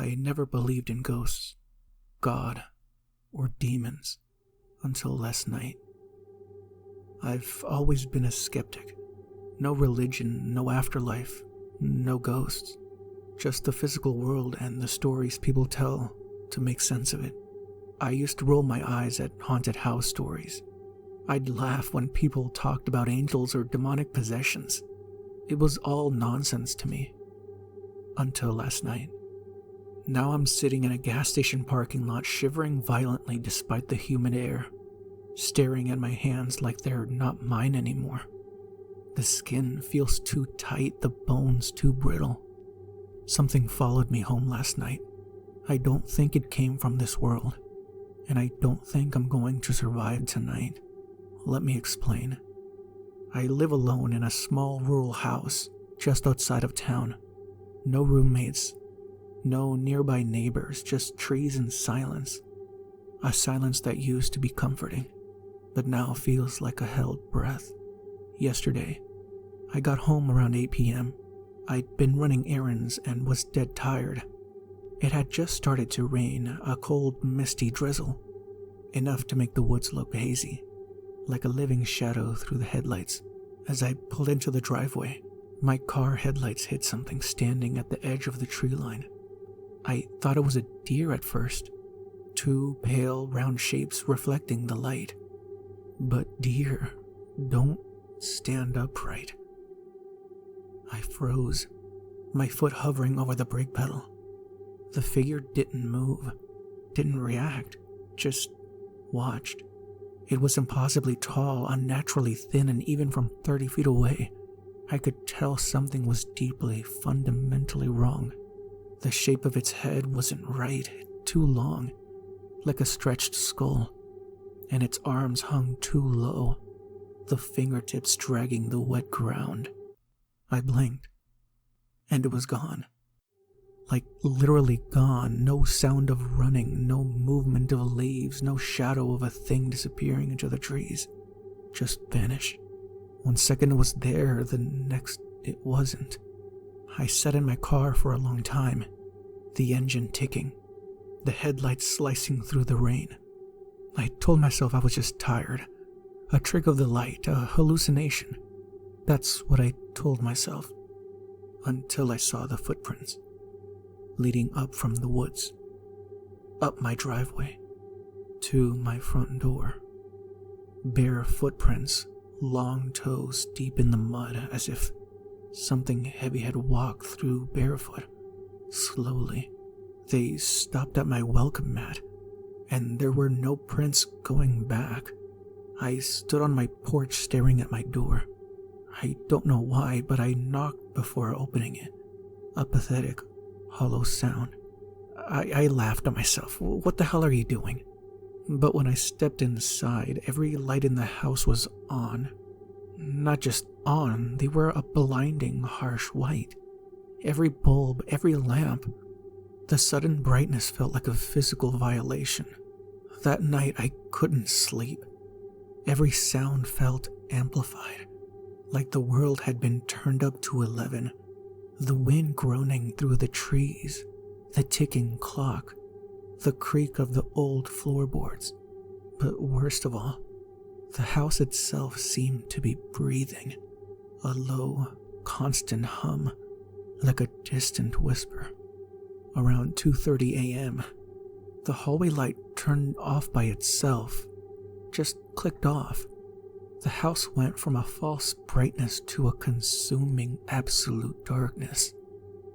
I never believed in ghosts, God, or demons until last night. I've always been a skeptic. No religion, no afterlife, no ghosts. Just the physical world and the stories people tell to make sense of it. I used to roll my eyes at haunted house stories. I'd laugh when people talked about angels or demonic possessions. It was all nonsense to me. Until last night. Now I'm sitting in a gas station parking lot, shivering violently despite the humid air, staring at my hands like they're not mine anymore. The skin feels too tight, the bones too brittle. Something followed me home last night. I don't think it came from this world, and I don't think I'm going to survive tonight. Let me explain. I live alone in a small rural house just outside of town. No roommates, no nearby neighbors, just trees and silence. A silence that used to be comforting, but now feels like a held breath. Yesterday, I got home around 8 p.m. I'd been running errands and was dead tired. It had just started to rain, a cold, misty drizzle, enough to make the woods look hazy, like a living shadow through the headlights. As I pulled into the driveway, my car headlights hit something standing at the edge of the tree line. I thought it was a deer at first, two pale, round shapes reflecting the light. But deer don't stand upright. I froze, my foot hovering over the brake pedal. The figure didn't move, didn't react, just watched. It was impossibly tall, unnaturally thin, and even from 30 feet away, I could tell something was deeply, fundamentally wrong. The shape of its head wasn't right, too long, like a stretched skull, and its arms hung too low, the fingertips dragging the wet ground. I blinked, and it was gone. Like literally gone. No sound of running, no movement of leaves, no shadow of a thing disappearing into the trees. Just vanished. 1 second it was there, the next it wasn't. I sat in my car for a long time, the engine ticking, the headlights slicing through the rain. I told myself I was just tired, a trick of the light, a hallucination. That's what I told myself, until I saw the footprints leading up from the woods, up my driveway, to my front door. Bare footprints, long toes deep in the mud, as if something heavy had walked through barefoot. Slowly, they stopped at my welcome mat, and there were no prints going back. I stood on my porch staring at my door. I don't know why, but I knocked before opening it. A pathetic, hollow sound. I laughed at myself. What the hell are you doing? But when I stepped inside, every light in the house was on. Not just on, they were a blinding, harsh white. Every bulb, every lamp. The sudden brightness felt like a physical violation. That night I couldn't sleep. Every sound felt amplified, like the world had been turned up to 11. The wind groaning through the trees, the ticking clock, the creak of the old floorboards. But worst of all, the house itself seemed to be breathing, a low, constant hum, like a distant whisper. Around 2:30 a.m., the hallway light turned off by itself, just clicked off. The house went from a false brightness to a consuming absolute darkness.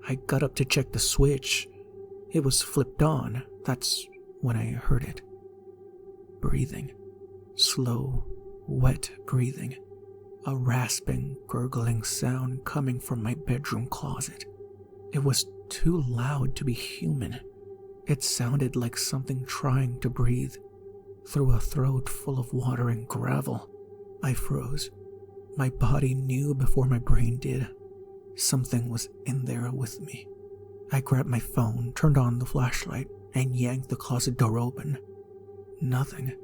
I got up to check the switch. It was flipped on. That's when I heard it. Breathing. Slow, wet breathing. A rasping, gurgling sound coming from my bedroom closet. It was too loud to be human. It sounded like something trying to breathe through a throat full of water and gravel. I froze. My body knew before my brain did. Something was in there with me. I grabbed my phone, turned on the flashlight, and yanked the closet door open. Nothing.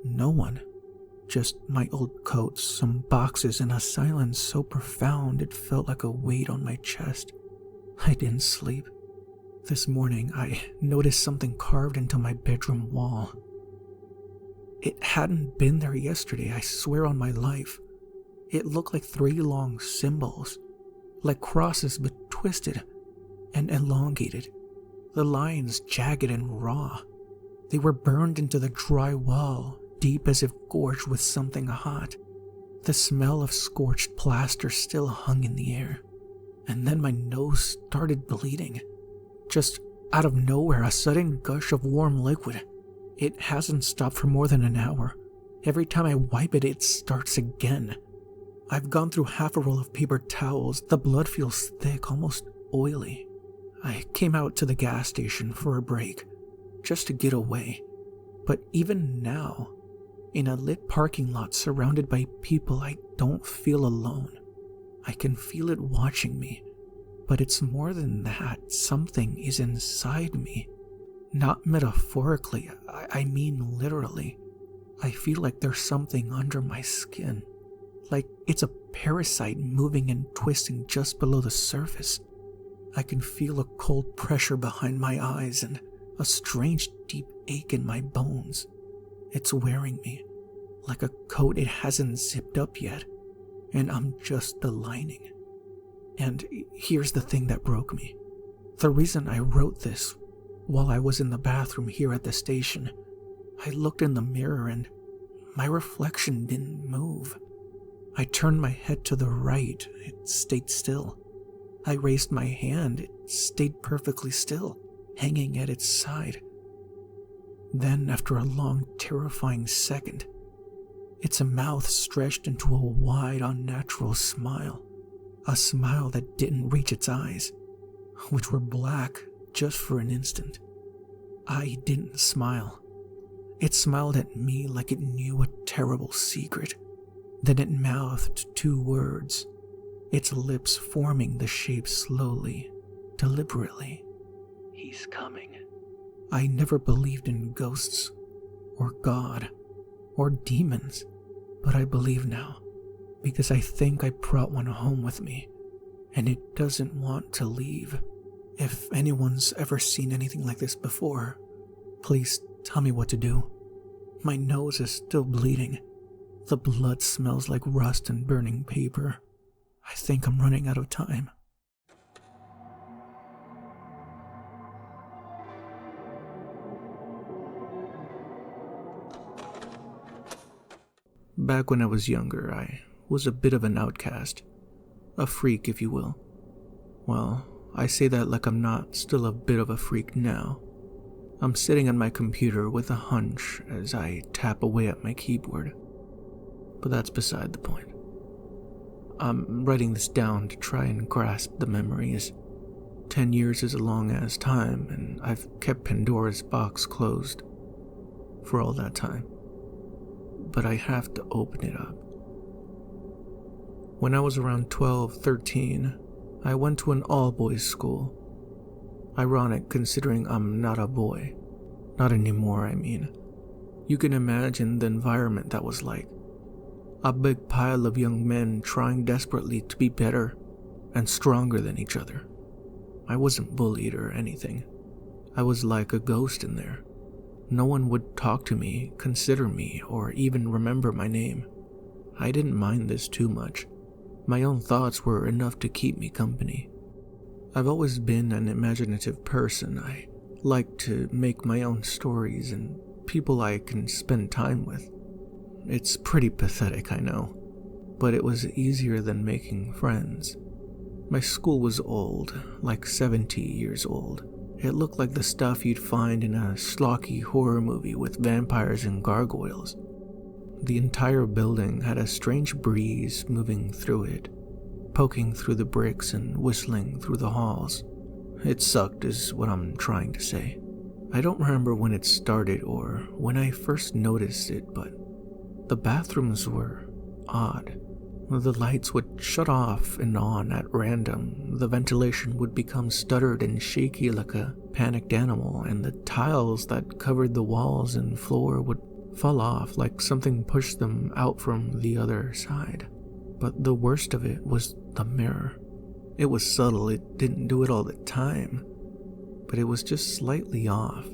No one. Just my old coats, some boxes, and a silence so profound it felt like a weight on my chest. I didn't sleep. This morning, I noticed something carved into my bedroom wall. It hadn't been there yesterday, I swear on my life. It looked like 3 long symbols, like crosses but twisted and elongated. The lines jagged and raw. They were burned into the dry wall, deep as if gorged with something hot. The smell of scorched plaster still hung in the air. And then my nose started bleeding. Just out of nowhere, a sudden gush of warm liquid. It hasn't stopped for more than an hour. Every time I wipe it, it starts again. I've gone through half a roll of paper towels. The blood feels thick, almost oily. I came out to the gas station for a break, just to get away. But even now, in a lit parking lot surrounded by people, I don't feel alone. I can feel it watching me. But it's more than that. Something is inside me. Not metaphorically, I mean literally. I feel like there's something under my skin. Like it's a parasite moving and twisting just below the surface. I can feel a cold pressure behind my eyes and a strange deep ache in my bones. It's wearing me, like a coat it hasn't zipped up yet, and I'm just the lining. And here's the thing that broke me. The reason I wrote this, while I was in the bathroom here at the station, I looked in the mirror and my reflection didn't move. I turned my head to the right, it stayed still. I raised my hand, it stayed perfectly still, hanging at its side. Then, after a long, terrifying second, its mouth stretched into a wide, unnatural smile. A smile that didn't reach its eyes, which were black just for an instant. I didn't smile. It smiled at me like it knew a terrible secret. Then it mouthed 2 words, its lips forming the shape slowly, deliberately. He's coming. I never believed in ghosts, or God, or demons, but I believe now, because I think I brought one home with me, and it doesn't want to leave. If anyone's ever seen anything like this before, please tell me what to do. My nose is still bleeding. The blood smells like rust and burning paper. I think I'm running out of time. Back when I was younger, I was a bit of an outcast. A freak, if you will. Well, I say that like I'm not still a bit of a freak now. I'm sitting on my computer with a hunch as I tap away at my keyboard. But that's beside the point. I'm writing this down to try and grasp the memories. 10 years is a long-ass time, and I've kept Pandora's box closed for all that time. But I have to open it up. When I was around 12, 13, I went to an all-boys school. Ironic considering I'm not a boy. Not anymore, I mean. You can imagine the environment that was like. A big pile of young men trying desperately to be better and stronger than each other. I wasn't bullied or anything. I was like a ghost in there. No one would talk to me, consider me, or even remember my name. I didn't mind this too much. My own thoughts were enough to keep me company. I've always been an imaginative person. I like to make my own stories and people I can spend time with. It's pretty pathetic, I know, but it was easier than making friends. My school was old, like 70 years old. It looked like the stuff you'd find in a schlocky horror movie with vampires and gargoyles. The entire building had a strange breeze moving through it, poking through the bricks and whistling through the halls. It sucked is what I'm trying to say. I don't remember when it started or when I first noticed it, but the bathrooms were odd. The lights would shut off and on at random, the ventilation would become stuttered and shaky like a panicked animal, and the tiles that covered the walls and floor would fall off like something pushed them out from the other side. But the worst of it was the mirror. It was subtle, it didn't do it all the time, but it was just slightly off.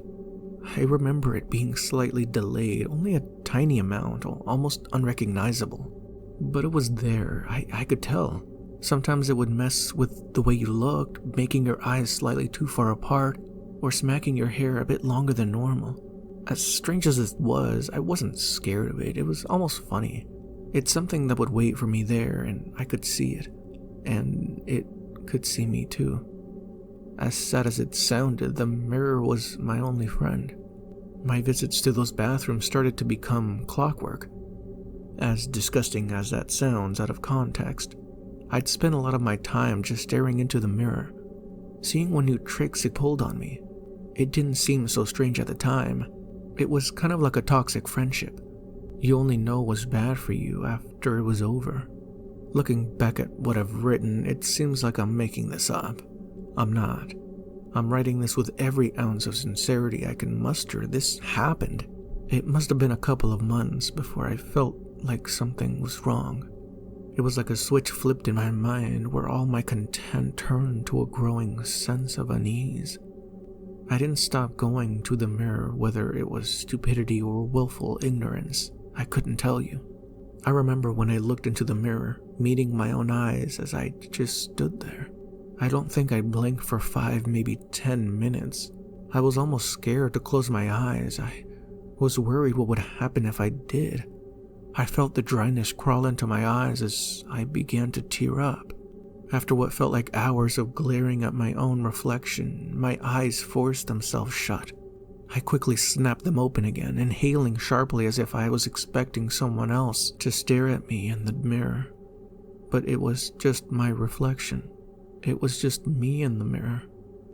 I remember it being slightly delayed, only a tiny amount, almost unrecognizable. But it was there, I could tell. Sometimes it would mess with the way you looked, making your eyes slightly too far apart, or smacking your hair a bit longer than normal. As strange as it was, I wasn't scared of it. It was almost funny. It's something that would wait for me there, and I could see it. And it could see me too. As sad as it sounded, the mirror was my only friend. My visits to those bathrooms started to become clockwork. As disgusting as that sounds out of context, I'd spend a lot of my time just staring into the mirror, seeing what new tricks it pulled on me. It didn't seem so strange at the time. It was kind of like a toxic friendship. You only know what's bad for you after it was over. Looking back at what I've written, it seems like I'm making this up. I'm not. I'm writing this with every ounce of sincerity I can muster. This happened. It must have been a couple of months before I felt like something was wrong. It was like a switch flipped in my mind where all my content turned to a growing sense of unease. I didn't stop going to the mirror, whether it was stupidity or willful ignorance. I couldn't tell you. I remember when I looked into the mirror, meeting my own eyes as I just stood there. I don't think I blinked for 5, maybe 10 minutes. I was almost scared to close my eyes. I was worried what would happen if I did. I felt the dryness crawl into my eyes as I began to tear up. After what felt like hours of glaring at my own reflection, my eyes forced themselves shut. I quickly snapped them open again, inhaling sharply as if I was expecting someone else to stare at me in the mirror. But it was just my reflection. It was just me in the mirror.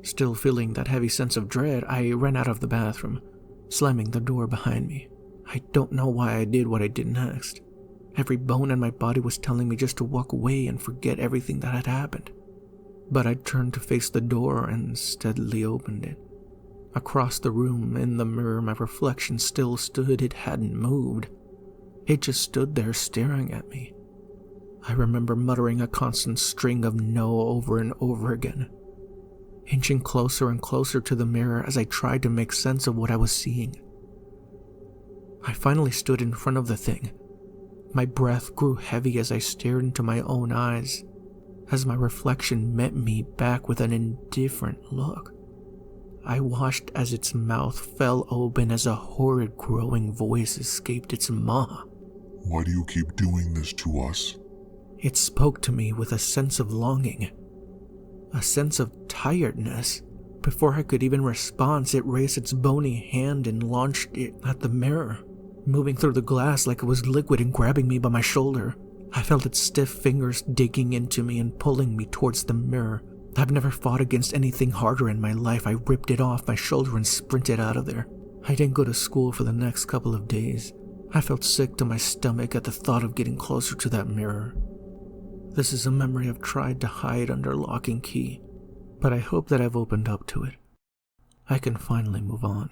Still feeling that heavy sense of dread, I ran out of the bathroom, slamming the door behind me. I don't know why I did what I did next. Every bone in my body was telling me just to walk away and forget everything that had happened. But I turned to face the door and steadily opened it. Across the room, in the mirror, my reflection still stood. It hadn't moved. It just stood there staring at me. I remember muttering a constant string of no over and over again, inching closer and closer to the mirror as I tried to make sense of what I was seeing. I finally stood in front of the thing. My breath grew heavy as I stared into my own eyes, as my reflection met me back with an indifferent look. I watched as its mouth fell open as a horrid growing voice escaped its maw. "Why do you keep doing this to us?" It spoke to me with a sense of longing, a sense of tiredness. Before I could even respond, it raised its bony hand and launched it at the mirror, moving through the glass like it was liquid and grabbing me by my shoulder. I felt its stiff fingers digging into me and pulling me towards the mirror. I've never fought against anything harder in my life. I ripped it off my shoulder and sprinted out of there. I didn't go to school for the next couple of days. I felt sick to my stomach at the thought of getting closer to that mirror. This is a memory I've tried to hide under lock and key, but I hope that I've opened up to it. I can finally move on.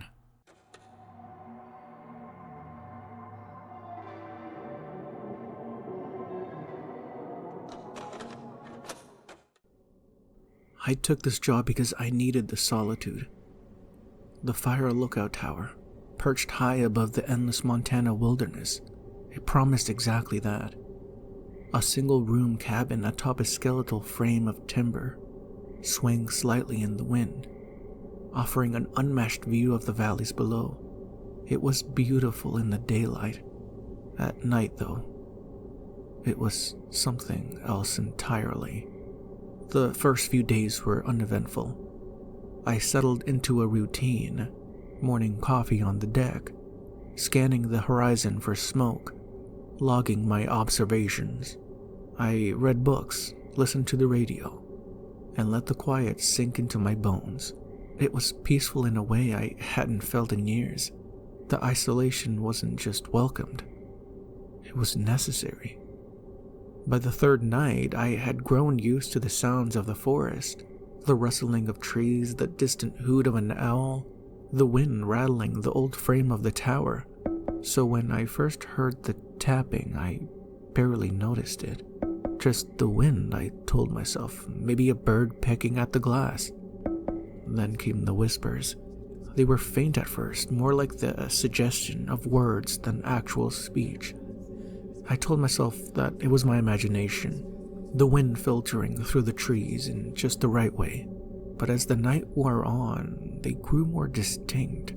I took this job because I needed the solitude. The fire lookout tower, perched high above the endless Montana wilderness, it promised exactly that. A single-room cabin atop a skeletal frame of timber, swaying slightly in the wind, offering an unmatched view of the valleys below. It was beautiful in the daylight. At night, though, it was something else entirely. The first few days were uneventful. I settled into a routine, morning coffee on the deck, scanning the horizon for smoke, logging my observations. I read books, listened to the radio, and let the quiet sink into my bones. It was peaceful in a way I hadn't felt in years. The isolation wasn't just welcomed, it was necessary. By the third night, I had grown used to the sounds of the forest, the rustling of trees, the distant hoot of an owl, the wind rattling the old frame of the tower. So when I first heard the tapping, I barely noticed it. Just the wind, I told myself, maybe a bird pecking at the glass. Then came the whispers. They were faint at first, more like the suggestion of words than actual speech. I told myself that it was my imagination, the wind filtering through the trees in just the right way. But as the night wore on, they grew more distinct,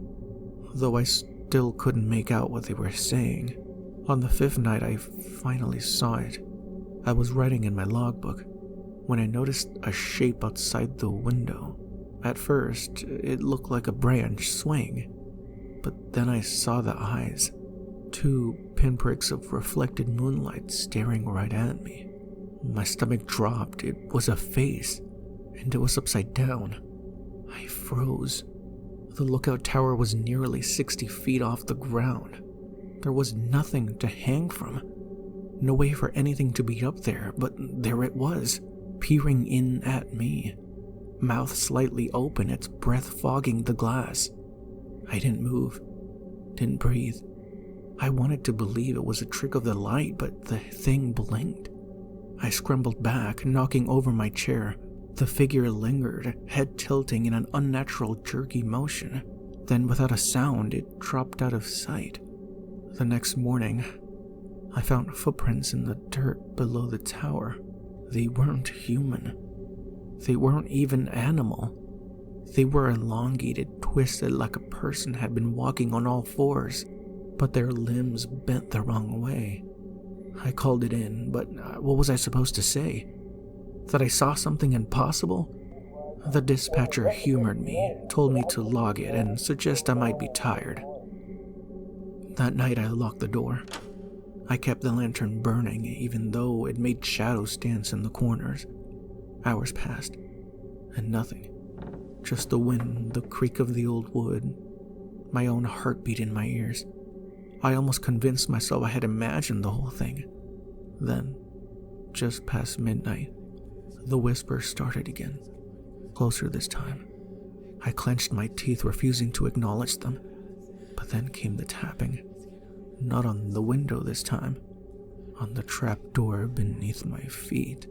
though I still couldn't make out what they were saying. On the 5th night, I finally saw it. I was writing in my logbook when I noticed a shape outside the window. At first, it looked like a branch swaying, but then I saw the eyes, 2 pinpricks of reflected moonlight staring right at me. My stomach dropped. It was a face, and it was upside down. I froze. The lookout tower was nearly 60 feet off the ground. There was nothing to hang from. No way for anything to be up there, but there it was, peering in at me. Mouth slightly open, its breath fogging the glass. I didn't move, didn't breathe. I wanted to believe it was a trick of the light, but the thing blinked. I scrambled back, knocking over my chair. The figure lingered, head tilting in an unnatural jerky motion. Then, without a sound, it dropped out of sight. The next morning, I found footprints in the dirt below the tower. They weren't human. They weren't even animal. They were elongated, twisted like a person had been walking on all fours, but their limbs bent the wrong way. I called it in, but what was I supposed to say? That I saw something impossible? The dispatcher humored me, told me to log it, and suggested I might be tired. That night I locked the door. I kept the lantern burning, even though it made shadows dance in the corners. Hours passed, and nothing. Just the wind, the creak of the old wood, my own heartbeat in my ears. I almost convinced myself I had imagined the whole thing. Then, just past midnight, the whispers started again, closer this time. I clenched my teeth, refusing to acknowledge them. But then came the tapping. Not on the window this time, on the trap door beneath my feet.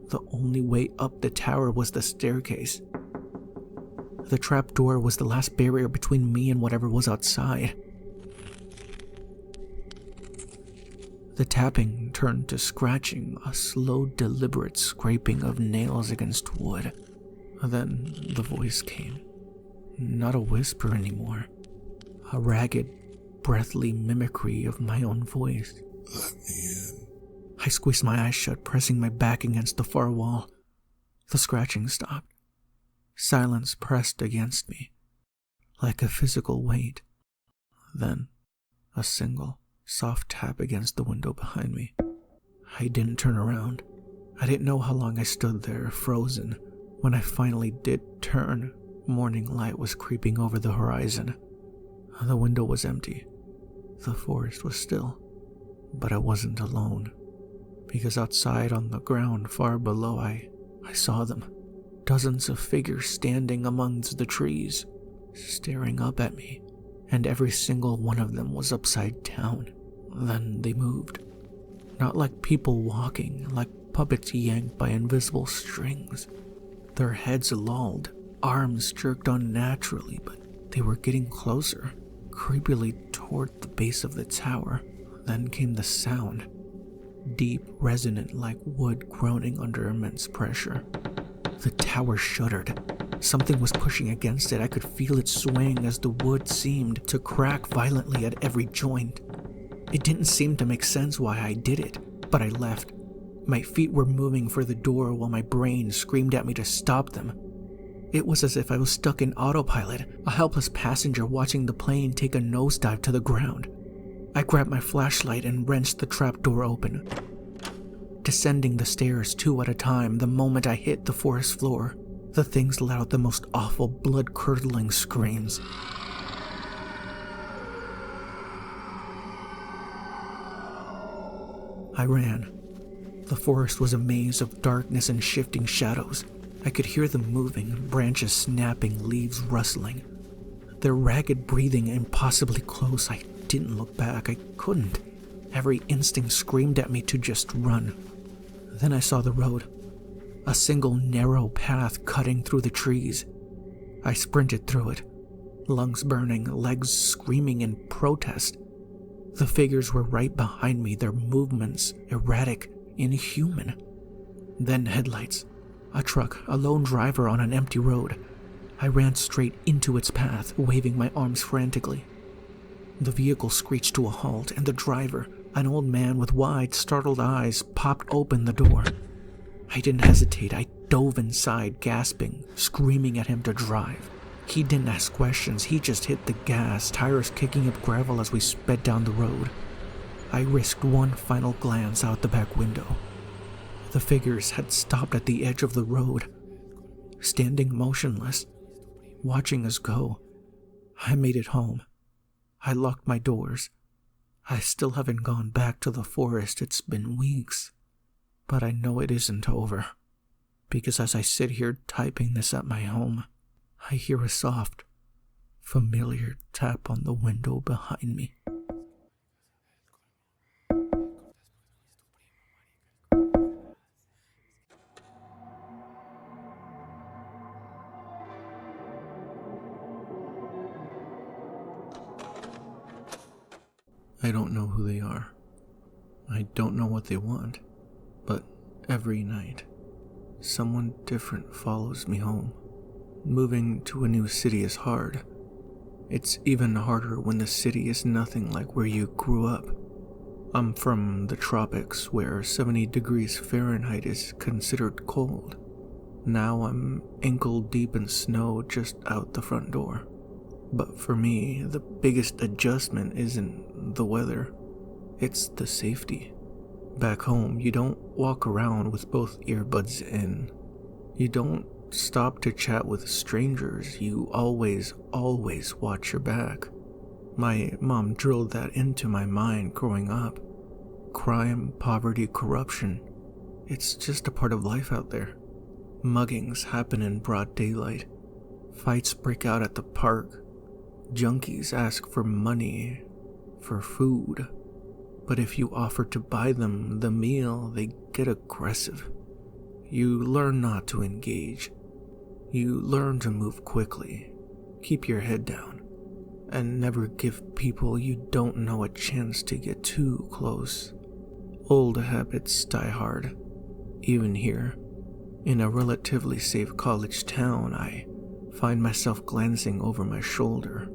The only way up the tower was the staircase. The trap door was the last barrier between me and whatever was outside. The tapping turned to scratching, a slow, deliberate scraping of nails against wood. Then the voice came. Not a whisper anymore. A ragged, breathly mimicry of my own voice. Let me in. I squeezed my eyes shut, pressing my back against the far wall. The scratching stopped. Silence pressed against me, like a physical weight. Then, a single, soft tap against the window behind me. I didn't turn around. I didn't know how long I stood there, frozen. When I finally did turn, morning light was creeping over the horizon. The window was empty. The forest was still. But I wasn't alone. Because outside on the ground far below, I saw them. Dozens of figures standing amongst the trees, staring up at me. And every single one of them was upside down. Then they moved. Not like people walking, like puppets yanked by invisible strings. Their heads lolled, arms jerked unnaturally, but they were getting closer, creepily toward the base of the tower. Then came the sound, deep, resonant like wood groaning under immense pressure. The tower shuddered. Something was pushing against it. I could feel it swaying as the wood seemed to crack violently at every joint. It didn't seem to make sense why I did it, but I left. My feet were moving for the door while my brain screamed at me to stop them. It was as if I was stuck in autopilot, a helpless passenger watching the plane take a nosedive to the ground. I grabbed my flashlight and wrenched the trap door open. Descending the stairs 2 at a time, the moment I hit the forest floor, the things let out the most awful, blood-curdling screams. I ran. The forest was a maze of darkness and shifting shadows. I could hear them moving, branches snapping, leaves rustling. Their ragged breathing impossibly close. I didn't look back. I couldn't. Every instinct screamed at me to just run. Then I saw the road. a single narrow path cutting through the trees. I sprinted through it, lungs burning, legs screaming in protest. The figures were right behind me, their movements erratic, inhuman. Then headlights. A truck, a lone driver on an empty road. I ran straight into its path, waving my arms frantically. The vehicle screeched to a halt, and the driver, an old man with wide, startled eyes, popped open the door. I didn't hesitate. I dove inside, gasping, screaming at him to drive. He didn't ask questions. He just hit the gas, tires kicking up gravel as we sped down the road. I risked one final glance out the back window. The figures had stopped at the edge of the road, standing motionless, watching us go. I made it home. I locked my doors. I still haven't gone back to the forest. It's been weeks. But I know it isn't over, because as I sit here typing this at my home, I hear a soft, familiar tap on the window behind me. I don't know who they are. I don't know what they want, but every night, someone different follows me home. Moving to a new city is hard. It's even harder when the city is nothing like where you grew up. I'm from the tropics, where 70 degrees Fahrenheit is considered cold. Now I'm ankle deep in snow just out the front door. But for me, the biggest adjustment isn't the weather, it's the safety. Back home, you don't walk around with both earbuds in. You don't stop to chat with strangers. You always watch your back. My mom drilled that into my mind growing up. Crime, poverty, corruption. It's just a part of life out there. Muggings happen in broad daylight. Fights break out at the park. Junkies ask for money, for food. But if you offer to buy them the meal, they get aggressive. You learn not to engage. You learn to move quickly, keep your head down, and never give people you don't know a chance to get too close. Old habits die hard. Even here, in a relatively safe college town, I find myself glancing over my shoulder.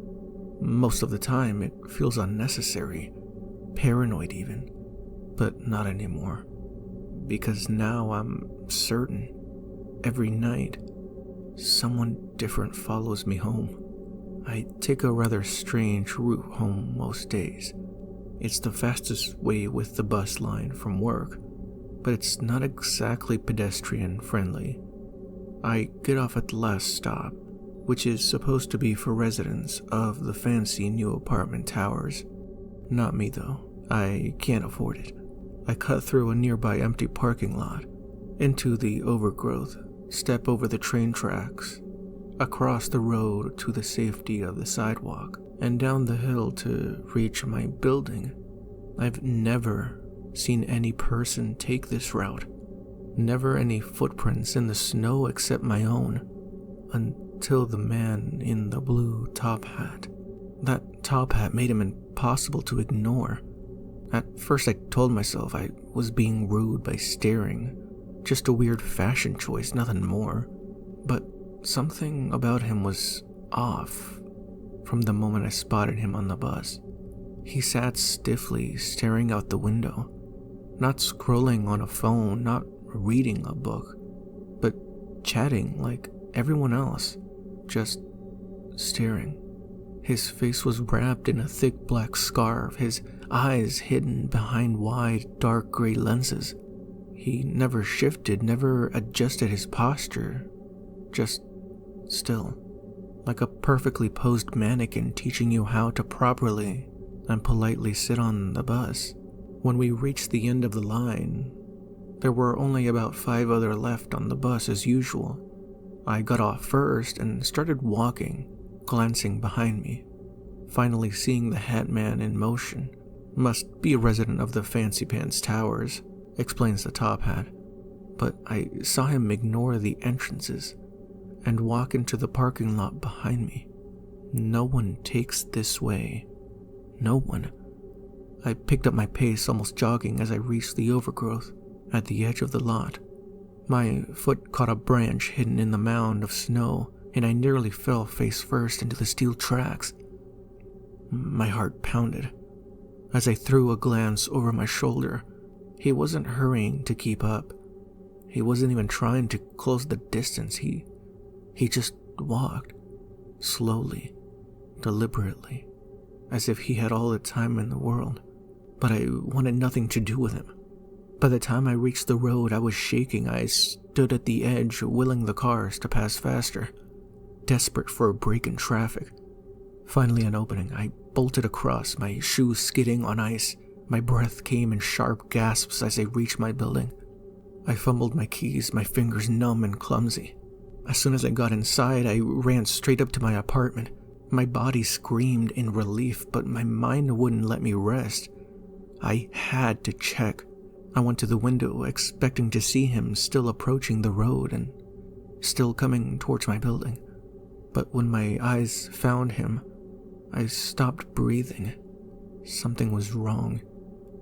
Most of the time, it feels unnecessary, paranoid even, but not anymore. Because now I'm certain, every night, someone different follows me home. I take a rather strange route home most days. It's the fastest way with the bus line from work, but it's not exactly pedestrian friendly. I get off at the last stop, which is supposed to be for residents of the fancy new apartment towers. Not me though, I can't afford it. I cut through a nearby empty parking lot, into the overgrowth, step over the train tracks, across the road to the safety of the sidewalk, and down the hill to reach my building. I've never seen any person take this route. Never any footprints in the snow except my own, until the man in the blue top hat. That top hat made him impossible to ignore. At first I told myself I was being rude by staring. Just a weird fashion choice, nothing more. But something about him was off from the moment I spotted him on the bus. He sat stiffly, staring out the window, not scrolling on a phone, not reading a book, but chatting like everyone else, just staring. His face was wrapped in a thick black scarf, his eyes hidden behind wide, dark gray lenses. He never shifted, never adjusted his posture, just still, like a perfectly posed mannequin teaching you how to properly and politely sit on the bus. When we reached the end of the line, there were only about 5 other left on the bus as usual. I got off first and started walking, glancing behind me, finally seeing the hat man in motion. Must be a resident of the Fancy Pants Towers, explains the top hat. but I saw him ignore the entrances and walk into the parking lot behind me. No one takes this way. No one. I picked up my pace, almost jogging as I reached the overgrowth at the edge of the lot. My foot caught a branch hidden in the mound of snow, and I nearly fell face first into the steel tracks. My heart pounded. As I threw a glance over my shoulder, he wasn't hurrying to keep up. He wasn't even trying to close the distance. He just walked, slowly, deliberately, as if he had all the time in the world. But I wanted nothing to do with him. By the time I reached the road, I was shaking. I stood at the edge, willing the cars to pass faster, desperate for a break in traffic. Finally, an opening. I bolted across, my shoes skidding on ice. My breath came in sharp gasps as I reached my building. I fumbled my keys, my fingers numb and clumsy. As soon as I got inside, I ran straight up to my apartment. My body screamed in relief, but my mind wouldn't let me rest. I had to check. I went to the window, expecting to see him still approaching the road and still coming towards my building. But when my eyes found him, I stopped breathing. Something was wrong.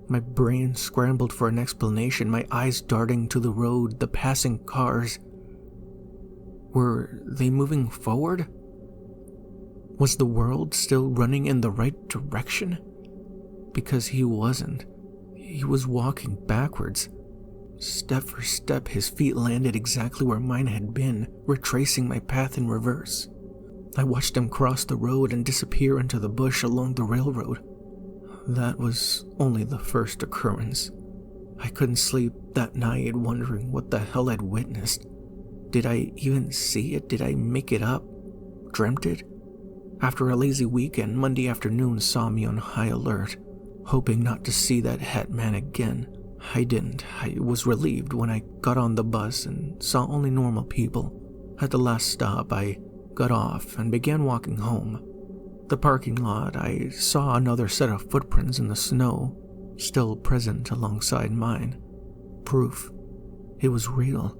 My brain scrambled for an explanation, my eyes darting to the road, the passing cars. Were they moving forward? Was the world still running in the right direction? Because he wasn't. He was walking backwards. Step for step, his feet landed exactly where mine had been, retracing my path in reverse. I watched him cross the road and disappear into the bush along the railroad. That was only the first occurrence. I couldn't sleep that night, wondering what the hell I'd witnessed. Did I even see it? Did I make it up? Dreamt it? After a lazy weekend, Monday afternoon saw me on high alert, hoping not to see that hat man again. I didn't. I was relieved when I got on the bus and saw only normal people. At the last stop, I got off and began walking home. The parking lot, I saw another set of footprints in the snow, still present alongside mine. Proof. It was real.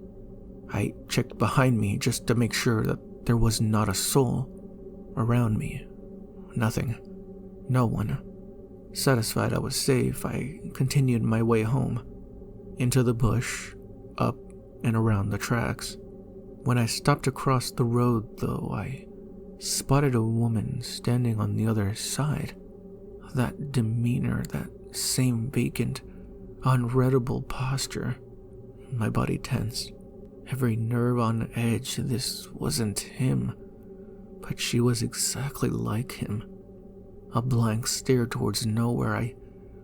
I checked behind me just to make sure that there was not a soul around me. Nothing. No one. Satisfied I was safe, I continued my way home. Into the bush, up and around the tracks. When I stopped to cross the road, though, I spotted a woman standing on the other side. That demeanor, that same vacant, unreadable posture. My body tensed, every nerve on edge. This wasn't him, but she was exactly like him. A blank stare towards nowhere. I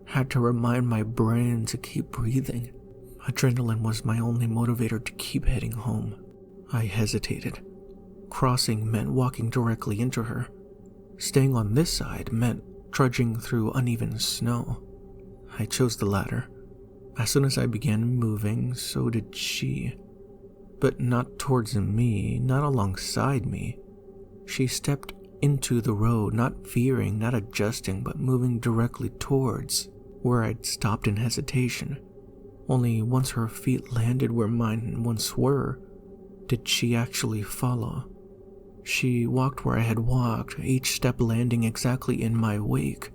had to remind my brain to keep breathing. Adrenaline was my only motivator to keep heading home. I hesitated. Crossing meant walking directly into her. Staying on this side meant trudging through uneven snow. I chose the latter. As soon as I began moving, so did she. But not towards me, not alongside me. She stepped into the road, not veering, not adjusting, but moving directly towards where I'd stopped in hesitation. Only once her feet landed where mine once were, did she actually follow. She walked where I had walked, each step landing exactly in my wake,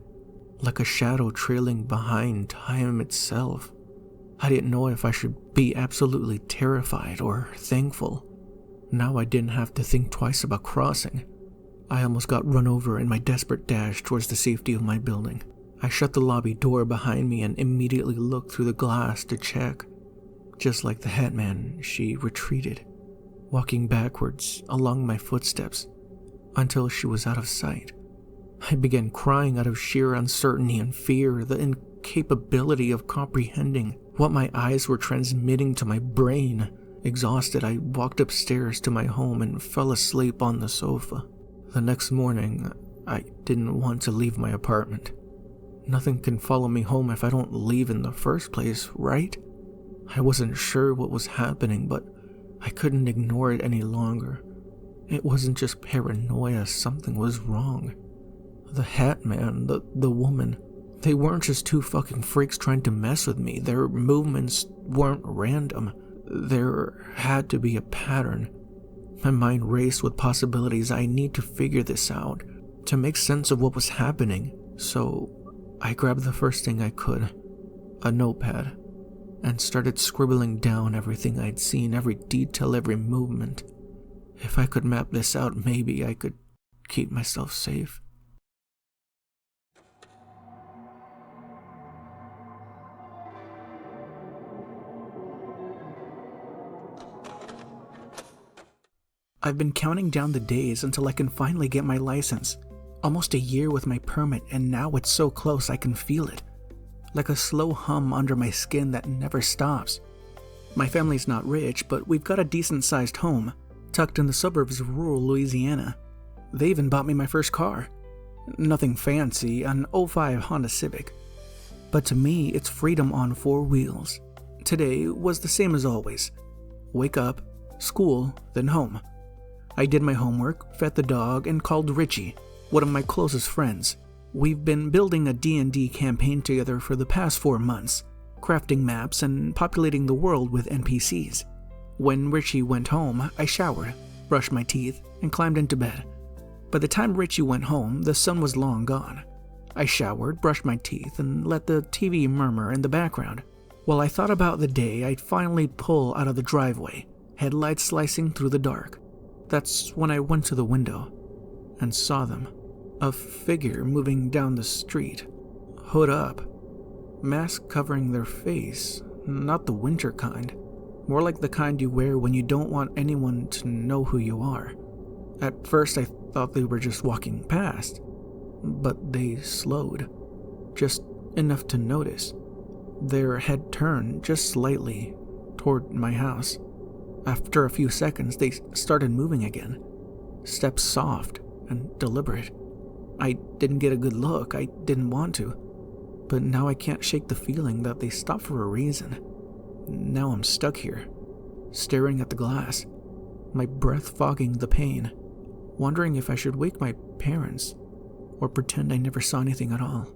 like a shadow trailing behind time itself. I didn't know if I should be absolutely terrified or thankful. Now I didn't have to think twice about crossing. I almost got run over in my desperate dash towards the safety of my building. I shut the lobby door behind me and immediately looked through the glass to check. Just like the hat man, she retreated, walking backwards along my footsteps until she was out of sight. I began crying out of sheer uncertainty and fear, the incapability of comprehending what my eyes were transmitting to my brain. Exhausted, I walked upstairs to my home and fell asleep on the sofa. The next morning, I didn't want to leave my apartment. Nothing can follow me home if I don't leave in the first place, right? I wasn't sure what was happening, but I couldn't ignore it any longer. It wasn't just paranoia, something was wrong. The hat man, the woman, they weren't just two fucking freaks trying to mess with me. Their movements weren't random. There had to be a pattern. My mind raced with possibilities. I need to figure this out, to make sense of what was happening. So I grabbed the first thing I could, a notepad, and started scribbling down everything I'd seen, every detail, every movement. If I could map this out, maybe I could keep myself safe. I've been counting down the days until I can finally get my license. Almost a year with my permit, and now it's so close I can feel it. Like a slow hum under my skin that never stops. My family's not rich, but we've got a decent-sized home, tucked in the suburbs of rural Louisiana. They even bought me my first car. Nothing fancy, an '05 Honda Civic. But to me, it's freedom on 4 wheels. Today was the same as always. Wake up, school, then home. I did my homework, fed the dog, and called Richie, one of my closest friends. We've been building a D&D campaign together for the past 4 months, crafting maps and populating the world with NPCs. When Richie went home, I showered, brushed my teeth, and climbed into bed. By the time Richie went home, the sun was long gone. I showered, brushed my teeth, and let the TV murmur in the background, while I thought about the day I'd finally pull out of the driveway, headlights slicing through the dark. That's when I went to the window and saw them. A figure moving down the street, hood up, mask covering their face, not the winter kind, more like the kind you wear when you don't want anyone to know who you are. At first I thought they were just walking past, but they slowed, just enough to notice. Their head turned just slightly toward my house. After a few seconds, they started moving again, steps soft and deliberate. I didn't get a good look, I didn't want to, but now I can't shake the feeling that they stopped for a reason. Now I'm stuck here, staring at the glass, my breath fogging the pain, wondering if I should wake my parents or pretend I never saw anything at all.